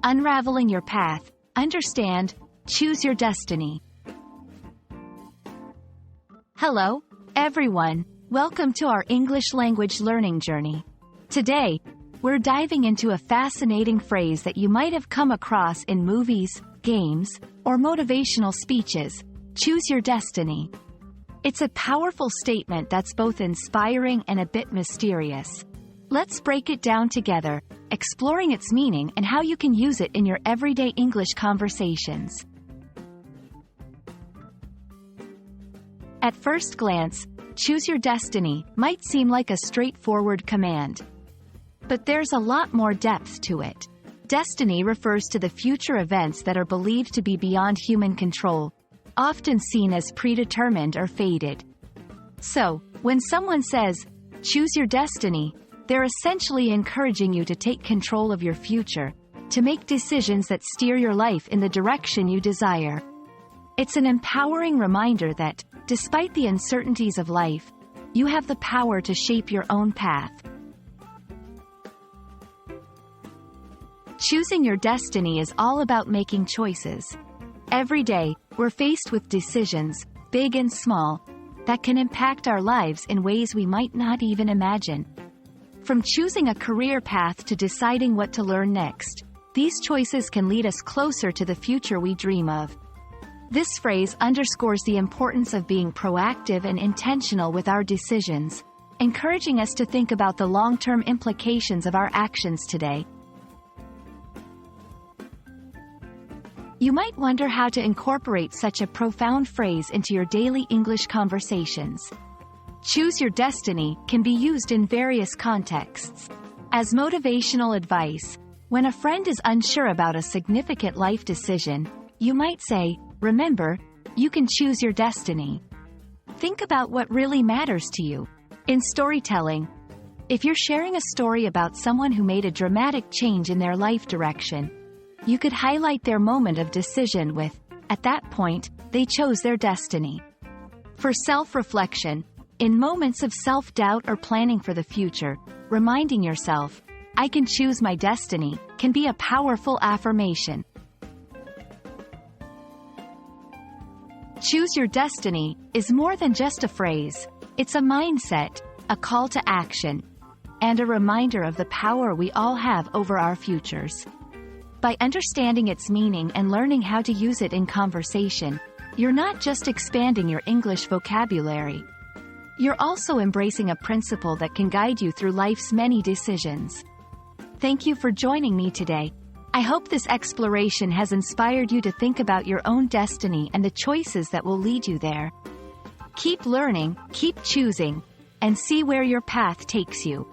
Unraveling your path. Understand. Choose your destiny. Hello, everyone. Welcome to our English language learning journey. Today, we're diving into a fascinating phrase that you might have come across in movies, games, or motivational speeches. Choose your destiny. It's a powerful statement that's both inspiring and a bit mysterious. Let's break it down together, exploring its meaning and how you can use it in your everyday English conversations. At first glance, choose your destiny might seem like a straightforward command. But there's a lot more depth to it. Destiny refers to the future events that are believed to be beyond human control, often seen as predetermined or fated. So, when someone says, choose your destiny, they're essentially encouraging you to take control of your future, to make decisions that steer your life in the direction you desire. It's an empowering reminder that, despite the uncertainties of life, you have the power to shape your own path. Choosing your destiny is all about making choices. Every day, we're faced with decisions, big and small, that can impact our lives in ways we might not even imagine. From choosing a career path to deciding what to learn next, these choices can lead us closer to the future we dream of. This phrase underscores the importance of being proactive and intentional with our decisions, encouraging us to think about the long-term implications of our actions today. You might wonder how to incorporate such a profound phrase into your daily English conversations. Choose your destiny can be used in various contexts. As motivational advice, when a friend is unsure about a significant life decision, you might say, remember, you can choose your destiny. Think about what really matters to you. In storytelling, if you're sharing a story about someone who made a dramatic change in their life direction, you could highlight their moment of decision with, at that point, they chose their destiny. For self-reflection, in moments of self-doubt or planning for the future, reminding yourself, I can choose my destiny, can be a powerful affirmation. Choose your destiny is more than just a phrase. It's a mindset, a call to action, and a reminder of the power we all have over our futures. By understanding its meaning and learning how to use it in conversation, you're not just expanding your English vocabulary. You're also embracing a principle that can guide you through life's many decisions. Thank you for joining me today. I hope this exploration has inspired you to think about your own destiny and the choices that will lead you there. Keep learning, keep choosing, and see where your path takes you.